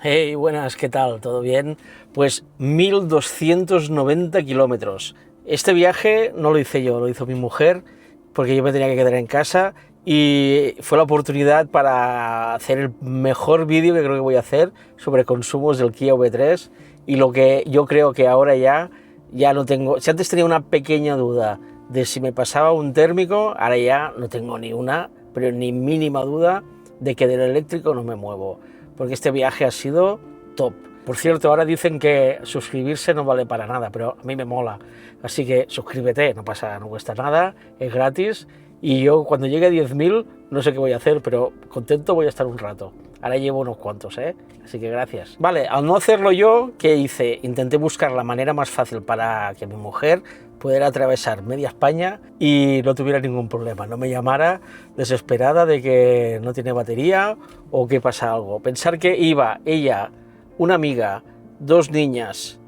Hey, buenas, ¿qué tal? ¿Todo bien? Pues 1290 kilómetros. Este viaje no lo hice yo, lo hizo mi mujer, porque yo me tenía que quedar en casa y fue la oportunidad para hacer el mejor vídeo que creo que voy a hacer sobre consumos del Kia V3 y lo que yo creo que ahora ya no tengo. Si antes tenía una pequeña duda de si me pasaba un térmico, ahora ya no tengo ni una, pero ni mínima duda de que del eléctrico no me muevo, porque este viaje ha sido top. Por cierto, ahora dicen que suscribirse no vale para nada, pero a mí me mola, así que suscríbete, no cuesta nada, es gratis, y yo cuando llegue a 10.000 no sé qué voy a hacer, pero contento voy a estar un rato. Ahora llevo unos cuantos, así que gracias. Vale, al no hacerlo yo, ¿qué hice? Intenté buscar la manera más fácil para que mi mujer pudiera atravesar media España y no tuviera ningún problema, no me llamara desesperada de que no tiene batería o que pasa algo. Pensar que iba ella, una amiga, dos niñas,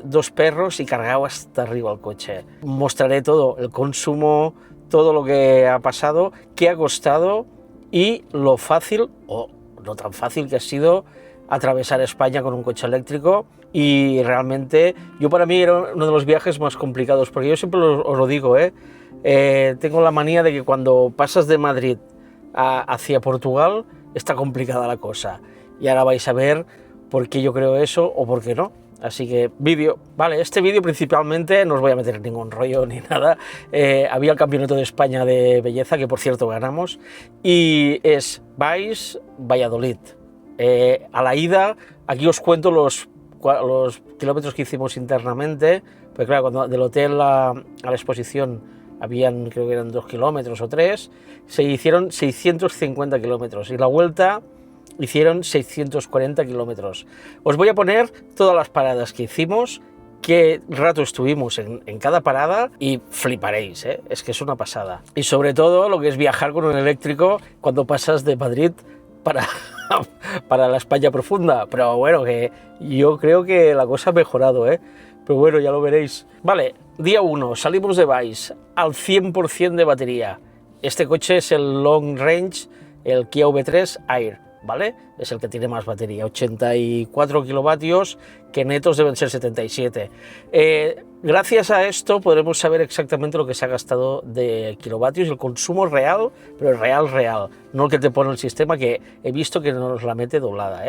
dos perros y cargado hasta arriba el coche. Mostraré todo, el consumo, todo lo que ha pasado, qué ha costado y lo fácil o no tan fácil que ha sido atravesar España con un coche eléctrico. Y realmente yo, para mí, era uno de los viajes más complicados, porque yo siempre os lo digo, tengo la manía de que cuando pasas de Madrid hacia Portugal está complicada la cosa, y ahora vais a ver por qué yo creo eso o por qué no. Así que vídeo, vale, este vídeo principalmente no os voy a meter en ningún rollo ni nada. Había el Campeonato de España de Belleza, que por cierto ganamos, y es Valladolid. A la ida, aquí os cuento los kilómetros que hicimos internamente, porque claro, cuando del hotel a la exposición habían, creo que eran 2 kilómetros o 3, se hicieron 650 kilómetros y la vuelta hicieron 640 kilómetros. Os voy a poner todas las paradas que hicimos, qué rato estuvimos en cada parada y fliparéis, es que es una pasada. Y sobre todo lo que es viajar con un eléctrico cuando pasas de Madrid para la España profunda, pero bueno, que yo creo que la cosa ha mejorado, pero bueno, ya lo veréis. Vale, día 1, salimos de Valls al 100% de batería. Este coche es el Long Range, el Kia V3 Air, ¿vale? Es el que tiene más batería, 84 kilovatios, que netos deben ser 77. Gracias a esto podremos saber exactamente lo que se ha gastado de kilovatios, el consumo real, pero real, no el que te pone el sistema, que he visto que nos la mete doblada,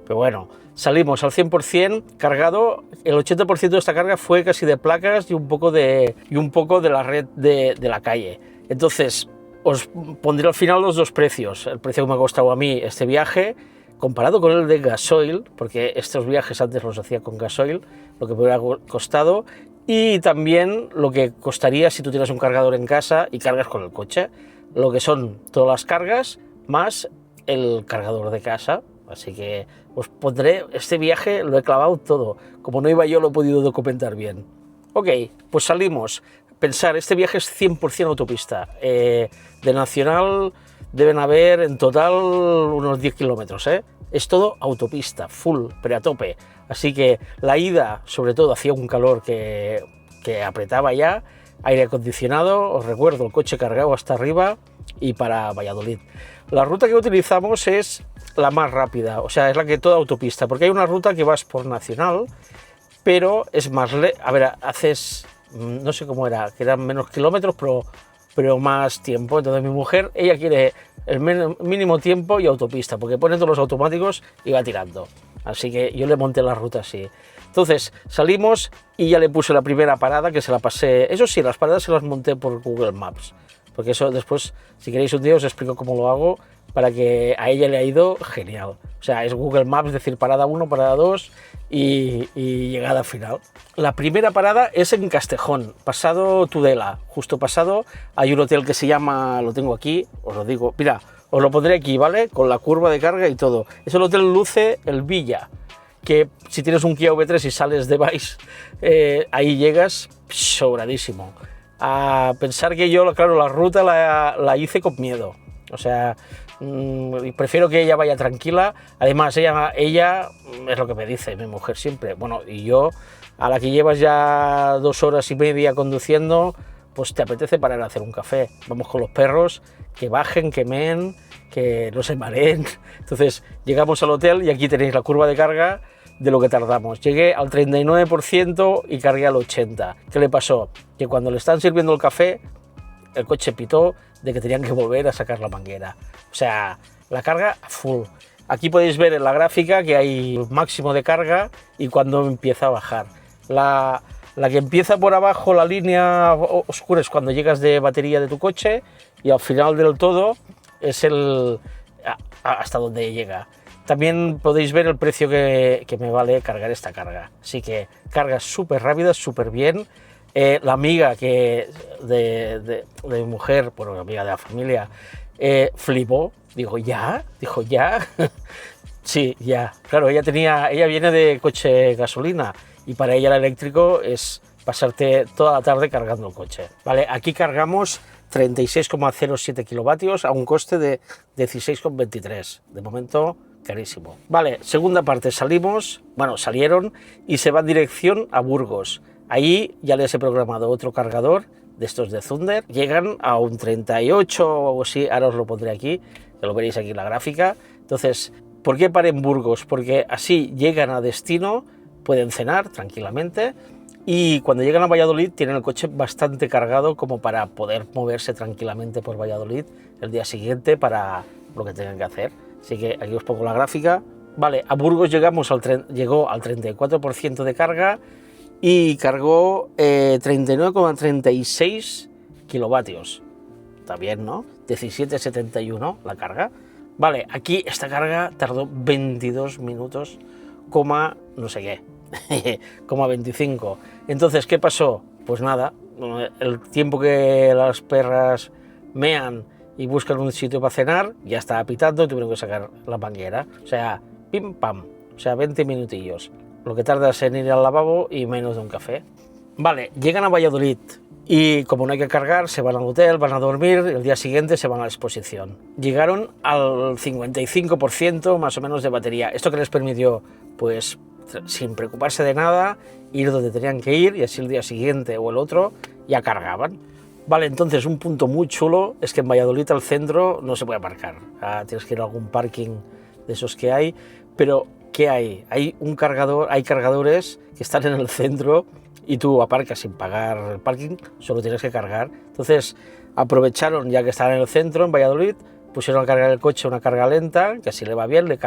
Pero bueno, salimos al 100% cargado. El 80% de esta carga fue casi de placas y un poco de la red de la calle. Entonces, os pondré al final los dos precios, el precio que me ha costado a mí este viaje comparado con el de gasoil, porque estos viajes antes los hacía con gasoil, lo que me hubiera costado, y también lo que costaría si tú tienes un cargador en casa y cargas con el coche, lo que son todas las cargas más el cargador de casa. Así que os pondré, este viaje lo he clavado todo, como no iba yo lo he podido documentar bien. Ok, pues salimos. Pensar, este viaje es 100% autopista, de nacional deben haber en total unos 10 kilómetros, Es todo autopista, full, pero a tope. Así que la ida, sobre todo, hacía un calor que apretaba ya, aire acondicionado, os recuerdo, el coche cargado hasta arriba y para Valladolid. La ruta que utilizamos es la más rápida, o sea, es la que toda autopista, porque hay una ruta que vas por nacional, pero es más, a ver, haces, no sé cómo era, que eran menos kilómetros, pero más tiempo. Entonces mi mujer, ella quiere el mínimo tiempo y autopista, porque pone todos los automáticos y va tirando. Así que yo le monté la ruta así. Entonces salimos y ya le puse la primera parada, que se la pasé. Eso sí, las paradas se las monté por Google Maps, porque eso después, si queréis un día, os explico cómo lo hago, para que a ella le ha ido genial. O sea, es Google Maps, decir parada 1, parada 2 y llegada final. La primera parada es en Castejón, pasado Tudela. Justo pasado hay un hotel que se llama, lo tengo aquí, os lo digo, mira, os lo pondré aquí, ¿vale? Con la curva de carga y todo. Es el Hotel Luce El Villa, que si tienes un Kia V3 y sales de Valls, ahí llegas sobradísimo. A pensar que yo, claro, la ruta la hice con miedo. O sea, prefiero que ella vaya tranquila. Además, ella es lo que me dice mi mujer siempre. Bueno, y yo, a la que llevas ya 2 horas y media conduciendo, pues te apetece parar a hacer un café. Vamos con los perros, que bajen, que meen, que no se mareen. Entonces llegamos al hotel y aquí tenéis la curva de carga de lo que tardamos. Llegué al 39% y cargué al 80%. ¿Qué le pasó? Que cuando le están sirviendo el café, el coche pitó de que tenían que volver a sacar la manguera. O sea, la carga full. Aquí podéis ver en la gráfica que hay máximo de carga y cuando empieza a bajar. La que empieza por abajo, la línea oscura, es cuando llegas de batería de tu coche, y al final del todo es hasta donde llega. También podéis ver el precio que me vale cargar esta carga. Así que cargas súper rápidas, súper bien. La amiga de mi mujer, bueno, la amiga de la familia, flipó. Dijo, ¿ya? Dijo, ¿ya? Sí, ya. Claro, ella viene de coche gasolina y para ella el eléctrico es pasarte toda la tarde cargando el coche. Vale, aquí cargamos 36,07 kilovatios a un coste de 16,23. De momento, carísimo. Vale, segunda parte, salieron y se van dirección a Burgos. Ahí ya les he programado otro cargador de estos de Zunder. Llegan a un 38 o algo así, ahora os lo pondré aquí, que lo veréis aquí en la gráfica. Entonces, ¿por qué paré en Burgos? Porque así llegan a destino, pueden cenar tranquilamente y cuando llegan a Valladolid tienen el coche bastante cargado como para poder moverse tranquilamente por Valladolid el día siguiente para lo que tengan que hacer. Así que aquí os pongo la gráfica. Vale, a Burgos llegó al 34% de carga y cargó 39,36 kilovatios. Está bien, ¿no? 17,71 la carga. Vale, aquí esta carga tardó 22 minutos, no sé qué, coma 25. Entonces, ¿qué pasó? Pues nada, el tiempo que las perras mean y buscan un sitio para cenar, ya estaba pitando y tuvieron que sacar la manguera. O sea, pim pam, o sea, 20 minutillos. Lo que tardas en ir al lavabo y menos de un café. Vale, llegan a Valladolid y como no hay que cargar, se van al hotel, van a dormir y el día siguiente se van a la exposición. Llegaron al 55% más o menos de batería. Esto que les permitió, pues, sin preocuparse de nada, ir donde tenían que ir y así el día siguiente o el otro ya cargaban. Vale, entonces un punto muy chulo es que en Valladolid al centro no se puede aparcar. Tienes que ir a algún parking de esos que hay, pero ¿qué hay? Hay cargadores que están en el centro y tú aparcas sin pagar el parking, solo tienes que cargar. Entonces aprovecharon, ya que estaban en el centro, en Valladolid, pusieron a cargar el coche una carga lenta, que así le va bien, le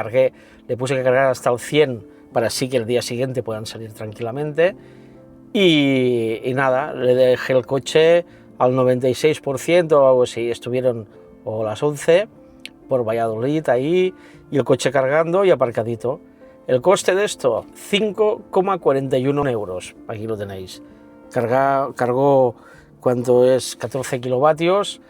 puse que cargar hasta el 100 para así que el día siguiente puedan salir tranquilamente. Y nada, le dejé el coche al 96% o algo así, estuvieron o las 11 por Valladolid ahí, y el coche cargando y aparcadito. El coste de esto, 5,41 euros, aquí lo tenéis. Cargó, ¿cuánto es? 14 kilovatios,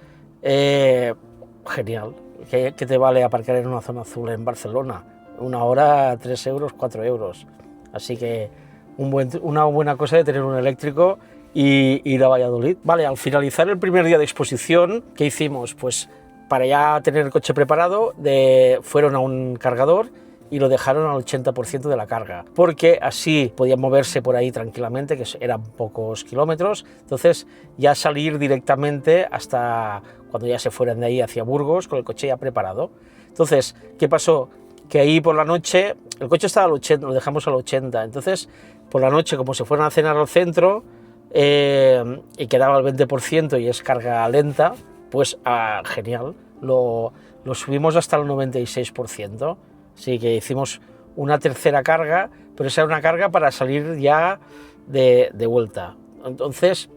genial. ¿Qué te vale aparcar en una zona azul en Barcelona? Una hora, 3 euros, 4 euros. Así que una buena cosa de tener un eléctrico y ir a Valladolid. Vale, al finalizar el primer día de exposición, ¿qué hicimos? Pues para ya tener el coche preparado, fueron a un cargador y lo dejaron al 80% de la carga, porque así podían moverse por ahí tranquilamente, que eran pocos kilómetros. Entonces ya salir directamente hasta cuando ya se fueran de ahí hacia Burgos con el coche ya preparado. Entonces, ¿qué pasó? Que ahí por la noche, el coche estaba al 80, lo dejamos al 80, entonces por la noche, como se fueron a cenar al centro y quedaba el 20% y es carga lenta, pues genial, lo subimos hasta el 96%. Así que hicimos una tercera carga, pero esa era una carga para salir ya de vuelta. Entonces,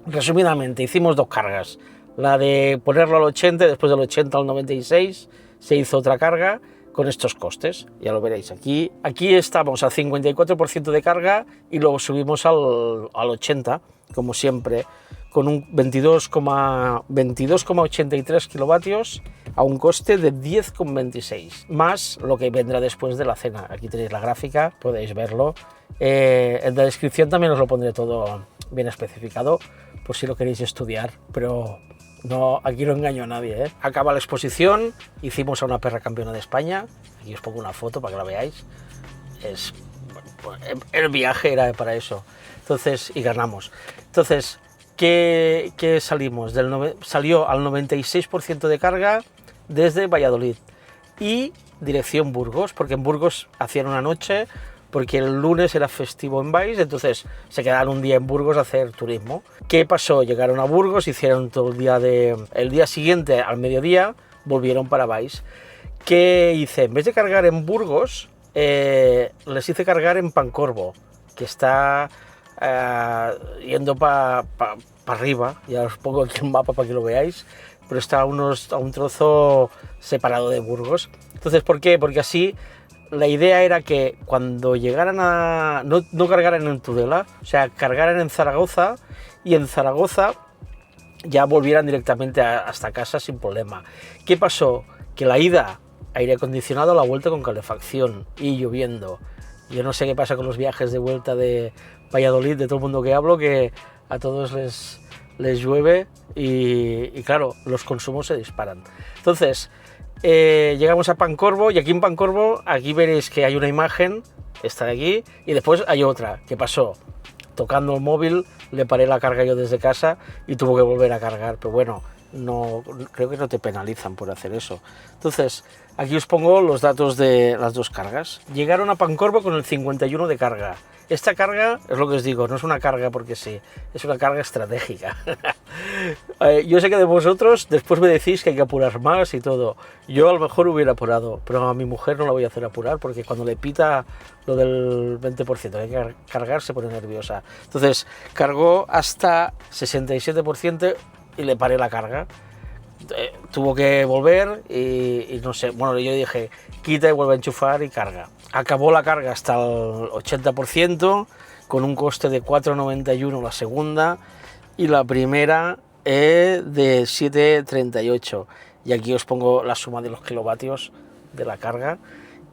resumidamente, hicimos dos cargas. La de ponerlo al 80, después del 80 al 96, se hizo otra carga con estos costes. Ya lo veréis aquí. Aquí estamos al 54% de carga y luego subimos al 80, como siempre, con un 22,83 kilovatios a un coste de 10,26, más lo que vendrá después de la cena. Aquí tenéis la gráfica, podéis verlo. En la descripción también os lo pondré todo bien especificado, por si lo queréis estudiar, pero no, aquí no engaño a nadie, ¿eh? Acaba la exposición, hicimos a una perra campeona de España, aquí os pongo una foto para que la veáis. El viaje era para eso, entonces, y ganamos. Entonces, que salimos, salió al 96% de carga desde Valladolid y dirección Burgos, porque en Burgos hacían una noche, porque el lunes era festivo en Valls, entonces se quedaron un día en Burgos a hacer turismo. ¿Qué pasó? Llegaron a Burgos, hicieron todo el día siguiente al mediodía, volvieron para Valls. ¿Qué hice? En vez de cargar en Burgos, les hice cargar en Pancorbo, que está yendo para arriba. Ya os pongo aquí un mapa para que lo veáis, pero está a un trozo separado de Burgos. Entonces, ¿por qué? Porque así la idea era que cuando llegaran a... no cargaran en Tudela, o sea, cargaran en Zaragoza, y en Zaragoza ya volvieran directamente hasta casa sin problema. ¿Qué pasó? Que la ida, aire acondicionado, la vuelta con calefacción y lloviendo. Yo no sé qué pasa con los viajes de vuelta de Valladolid, de todo el mundo que hablo, que a todos les llueve y claro, los consumos se disparan. Entonces, llegamos a Pancorbo, y aquí en Pancorbo, aquí veréis que hay una imagen, esta de aquí, y después hay otra. ¿Qué pasó? Tocando el móvil, le paré la carga yo desde casa y tuvo que volver a cargar, pero bueno, no, creo que no te penalizan por hacer eso. Entonces, aquí os pongo los datos de las dos cargas. Llegaron a Pancorbo con el 51 de carga. Esta carga, es lo que os digo, no es una carga porque sí, es una carga estratégica. Yo sé que de vosotros después me decís que hay que apurar más y todo. Yo a lo mejor hubiera apurado, pero a mi mujer no la voy a hacer apurar, porque cuando le pita lo del 20% hay que cargar, se pone nerviosa. Entonces cargó hasta 67% y le paré la carga. Tuvo que volver y no sé, bueno, yo dije, quita y vuelve a enchufar y carga. Acabó la carga hasta el 80%, con un coste de 4,91 la segunda, y la primera de 7,38. Y aquí os pongo la suma de los kilovatios de la carga.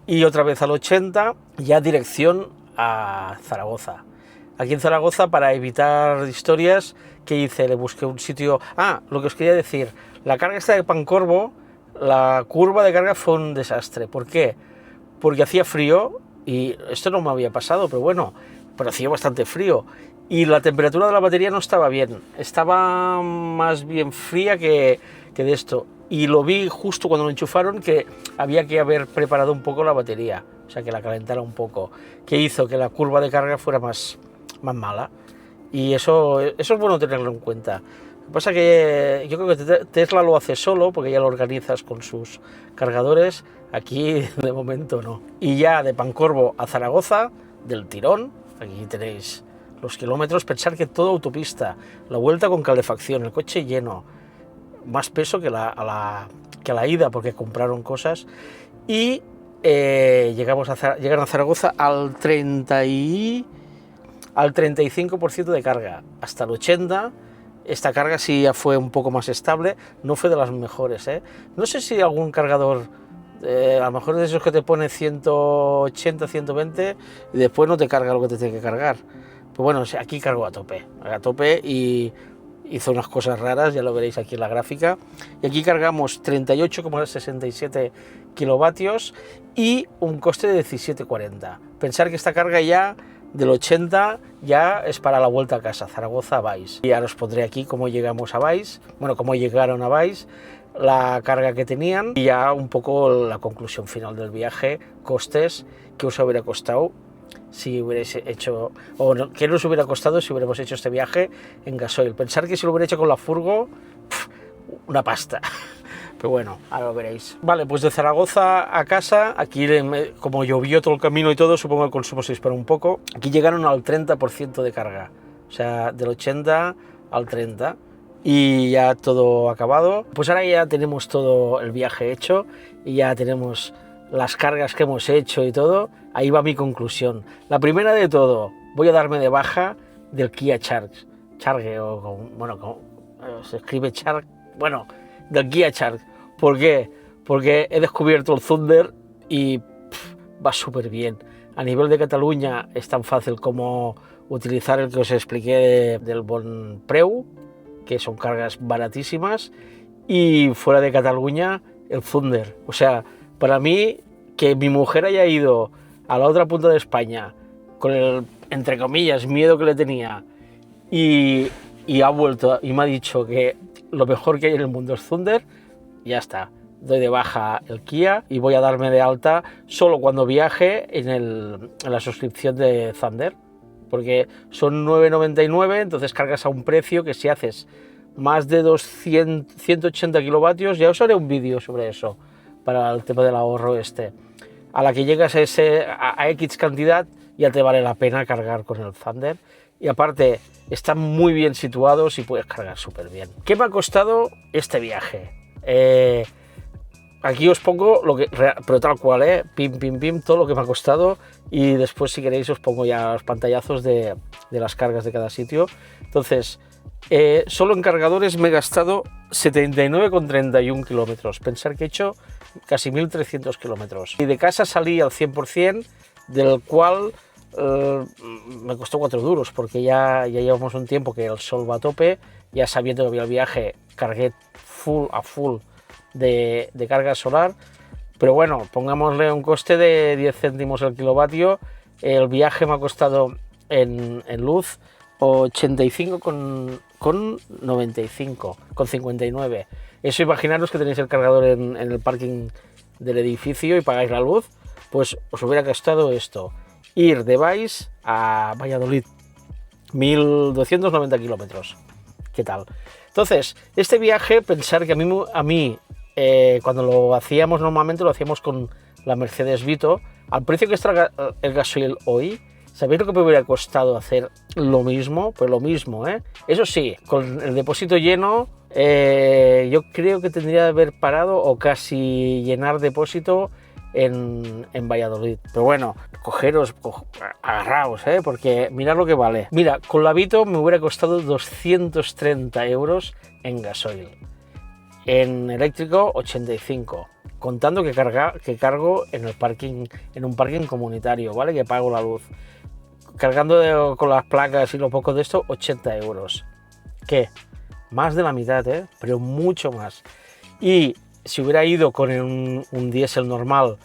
Y otra vez al 80, ya dirección a Zaragoza. Aquí en Zaragoza, para evitar historias, ¿qué hice? Le busqué un sitio... lo que os quería decir, la carga esta de Pancorbo, la curva de carga fue un desastre. ¿Por qué? Porque hacía frío, y esto no me había pasado, pero bueno, pero hacía bastante frío, y la temperatura de la batería no estaba bien, estaba más bien fría que de esto, y lo vi justo cuando lo enchufaron, que había que haber preparado un poco la batería, o sea, que la calentara un poco, que hizo que la curva de carga fuera más mala, y eso es bueno tenerlo en cuenta. Lo que pasa que yo creo que Tesla lo hace solo, porque ya lo organizas con sus cargadores. Aquí de momento no. Y ya de Pancorbo a Zaragoza, del tirón, aquí tenéis los kilómetros. Pensar que todo autopista, la vuelta con calefacción, el coche lleno, más peso que la ida, porque compraron cosas. Y llegan a Zaragoza al 35% de carga, hasta el 80%. Esta carga sí ya fue un poco más estable, no fue de las mejores, ¿eh? No sé si algún cargador, a lo mejor de esos que te pone 180, 120 y después no te carga lo que te tiene que cargar. Pues bueno, aquí cargó a tope y hizo unas cosas raras, ya lo veréis aquí en la gráfica. Y aquí cargamos 38,67 kilovatios y un coste de 17,40. Pensar que esta carga ya del 80 ya es para la vuelta a casa, Zaragoza a Valls. Y ahora os pondré aquí cómo llegamos a Valls, bueno, cómo llegaron a Valls, la carga que tenían y ya un poco la conclusión final del viaje, costes, que os hubiera costado si hubierais hecho, o no, qué nos hubiera costado si hubiéramos hecho este viaje en gasoil. Pensar que si lo hubiera hecho con la furgo, una pasta. Pero bueno, ahora lo veréis. Vale, pues de Zaragoza a casa, aquí como llovió todo el camino y todo, supongo que el consumo se disparó un poco. Aquí llegaron al 30% de carga, o sea, del 80 al 30, y ya todo acabado. Pues ahora ya tenemos todo el viaje hecho y ya tenemos las cargas que hemos hecho y todo. Ahí va mi conclusión. La primera de todo, voy a darme de baja del Kia Charge, o bueno, se escribe Charge, bueno, del Kia Charge. ¿Por qué? Porque he descubierto el Thunder y va súper bien. A nivel de Cataluña es tan fácil como utilizar el que os expliqué del Bonpreu, que son cargas baratísimas, y fuera de Cataluña el Thunder. O sea, para mí, que mi mujer haya ido a la otra punta de España con el, entre comillas, miedo que le tenía, y y ha vuelto y me ha dicho que lo mejor que hay en el mundo es Thunder. Ya está, doy de baja el Kia y voy a darme de alta solo cuando viaje en la suscripción de Thunder, porque son 9,99, entonces cargas a un precio que si haces más de 180 kilovatios, ya os haré un vídeo sobre eso, para el tema del ahorro este. A la que llegas a X cantidad, ya te vale la pena cargar con el Thunder. Y aparte, están muy bien situados y puedes cargar súper bien. ¿Qué me ha costado este viaje? Aquí os pongo lo que, pero tal cual, pim, pim, pim, todo lo que me ha costado, y después si queréis os pongo ya los pantallazos de las cargas de cada sitio. Entonces, solo en cargadores me he gastado 79,31 kilómetros. Pensar que he hecho casi 1.300 kilómetros. Y de casa salí al 100%, del cual me costó 4 duros, porque ya llevamos un tiempo que el sol va a tope. Ya sabiendo que había el viaje, cargué a full de carga solar. Pero bueno, pongámosle un coste de 10 céntimos el kilovatio. El viaje me ha costado en luz 85,95, con 59. Eso, imaginaros que tenéis el cargador en el parking del edificio y pagáis la luz, pues os hubiera costado esto. Ir de Valls a Valladolid, 1.290 kilómetros. ¿Qué tal? Entonces, este viaje, pensar que a mí cuando lo hacíamos normalmente, lo hacíamos con la Mercedes Vito, al precio que está el gasoil hoy. ¿Sabéis lo que me hubiera costado hacer lo mismo? Pues lo mismo, ¿eh? Eso sí, con el depósito lleno, yo creo que tendría que haber parado o casi llenar depósito en Valladolid. Pero bueno, agarraos, porque mirad lo que vale. Mira, con la Vito me hubiera costado 230 euros en gasoil. En eléctrico, 85. Contando que cargo en un parking comunitario, ¿vale? Que pago la luz. Cargando con las placas y lo poco de esto, 80 euros. ¿Qué? Más de la mitad, pero mucho más. Y si hubiera ido con un diésel normal,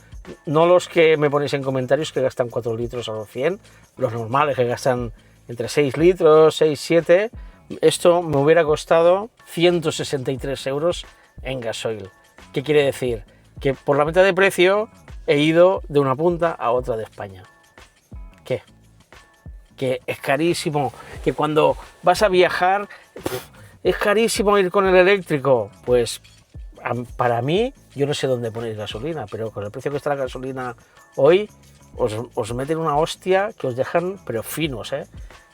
no los que me ponéis en comentarios que gastan 4 litros a los 100, los normales que gastan entre 6 litros, 6, 7, esto me hubiera costado 163 euros en gasoil. ¿Qué quiere decir? Que por la mitad de precio he ido de una punta a otra de España. ¿Qué? Que es carísimo, que cuando vas a viajar es carísimo ir con el eléctrico. Pues para mí, yo no sé dónde ponéis gasolina, pero con el precio que está la gasolina hoy, os meten una hostia que os dejan pero finos,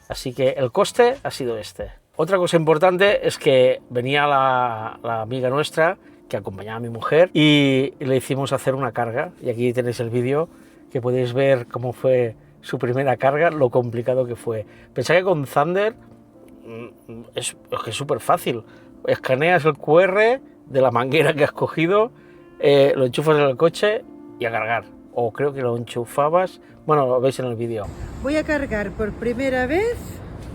Así que el coste ha sido este. Otra cosa importante es que venía la amiga nuestra que acompañaba a mi mujer y le hicimos hacer una carga, y aquí tenéis el vídeo que podéis ver cómo fue su primera carga, lo complicado que fue. Pensaba que con Thunder es súper fácil. Escaneas el QR de la manguera que has cogido, lo enchufas en el coche y a cargar. O creo que lo enchufabas, bueno, lo veis en el vídeo. Voy a cargar por primera vez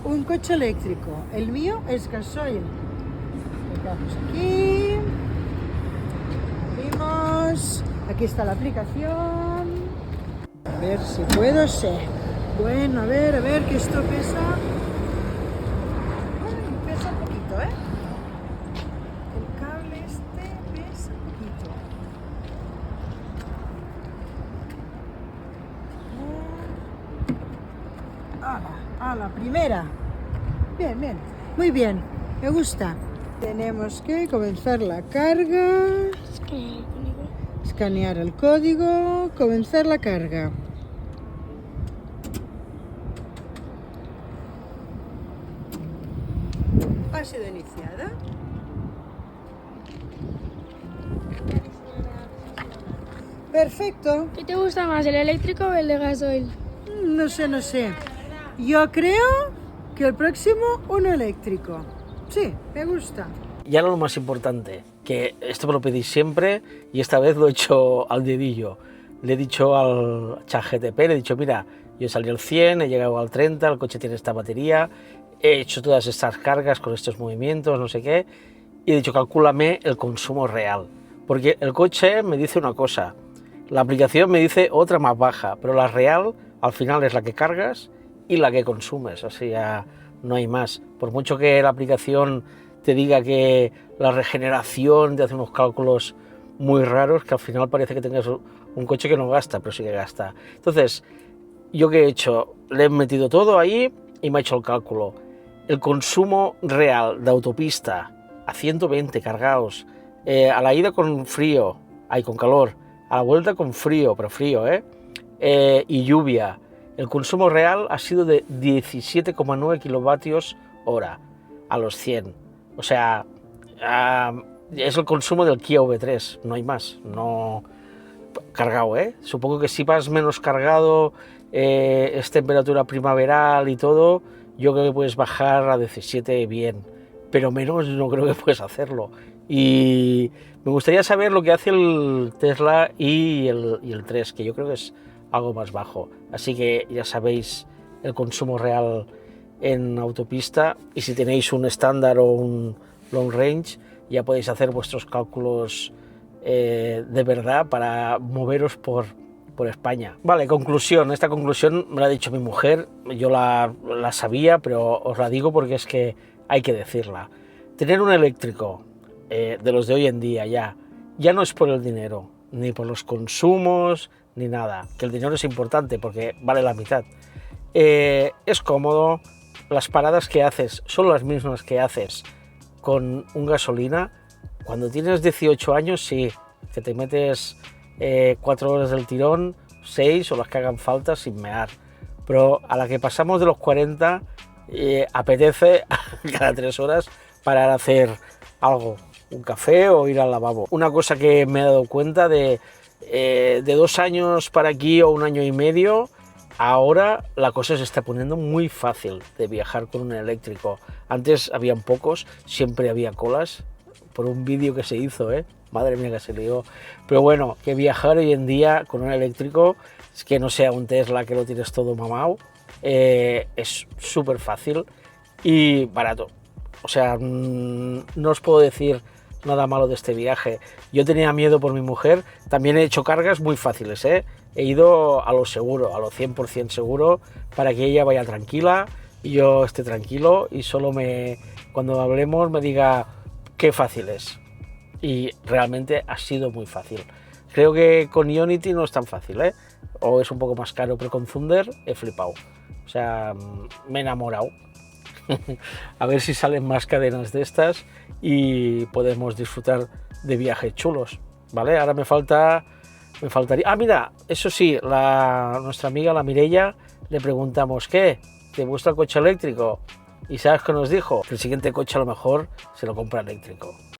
un coche eléctrico. El mío es gasoil. Vamos aquí. Abrimos. Aquí está la aplicación. A ver si puedo ser. Bueno, a ver que esto pesa. Bueno, pesa un poquito, El cable este pesa un poquito. A la primera. Bien. Muy bien. Me gusta. Tenemos que comenzar la carga. Escanear el código. Comenzar la carga. Ha sido iniciada. Perfecto. ¿Qué te gusta más, el eléctrico o el de gasoil? No sé. Yo creo que el próximo uno eléctrico. Sí, me gusta. Y ahora lo más importante, que esto me lo pedís siempre y esta vez lo he hecho al dedillo. Le he dicho al ChatGPT, le he dicho, mira, yo salí al 100, he llegado al 30, el coche tiene esta batería, he hecho todas estas cargas con estos movimientos, no sé qué, y he dicho, calcúlame el consumo real. Porque el coche me dice una cosa, la aplicación me dice otra más baja, pero la real al final es la que cargas y la que consumes. O sea, no hay más. Por mucho que la aplicación te diga que la regeneración te hace unos cálculos muy raros, que al final parece que tengas un coche que no gasta, pero sí que gasta. Entonces, ¿yo qué he hecho? Le he metido todo ahí y me ha hecho el cálculo. El consumo real de autopista a 120 cargados, a la ida con frío, con calor, a la vuelta con frío, pero frío, y lluvia. El consumo real ha sido de 17,9 kilovatios hora a los 100. O sea, es el consumo del Kia V3, no hay más. No cargado, Supongo que si vas menos cargado, es temperatura primaveral y todo, yo creo que puedes bajar a 17 bien, pero menos no creo que puedes hacerlo. Y me gustaría saber lo que hace el Tesla y el 3, que yo creo que es algo más bajo. Así que ya sabéis el consumo real en autopista, y si tenéis un estándar o un long range, ya podéis hacer vuestros cálculos de verdad para moveros por España. Vale, conclusión. Esta conclusión me la ha dicho mi mujer, yo la sabía, pero os la digo porque es que hay que decirla. Tener un eléctrico de los de hoy en día ya no es por el dinero, ni por los consumos, ni nada, que el dinero es importante porque vale la mitad. Es cómodo, las paradas que haces son las mismas que haces con un gasolina. Cuando tienes 18 años, sí, que te metes 4 horas del tirón, 6 o las que hagan falta sin mear. Pero a la que pasamos de los 40, apetece cada 3 horas parar a hacer algo, un café o ir al lavabo. Una cosa que me he dado cuenta de 2 años para aquí o 1 año y medio, ahora la cosa se está poniendo muy fácil de viajar con un eléctrico. Antes habían pocos, siempre había colas, por un vídeo que se hizo, madre mía que se lió. Pero bueno, que viajar hoy en día con un eléctrico, es que no sea un Tesla que lo tienes todo mamado, es súper fácil y barato. O sea, no os puedo decir nada malo de este viaje. Yo tenía miedo por mi mujer, también he hecho cargas muy fáciles, He ido a lo seguro, a lo 100% seguro, para que ella vaya tranquila y yo esté tranquilo, y solo cuando hablemos me diga qué fácil es. Y realmente ha sido muy fácil. Creo que con Ionity no es tan fácil, o es un poco más caro, pero con Thunder he flipado. O sea, me he enamorado. A ver si salen más cadenas de estas y podemos disfrutar de viajes chulos, ¿vale? Ahora me faltaría... Ah, mira, eso sí, nuestra amiga, la Mireia, le preguntamos, ¿qué? ¿Te gusta el coche eléctrico? Y ¿sabes qué nos dijo? Que el siguiente coche a lo mejor se lo compra eléctrico.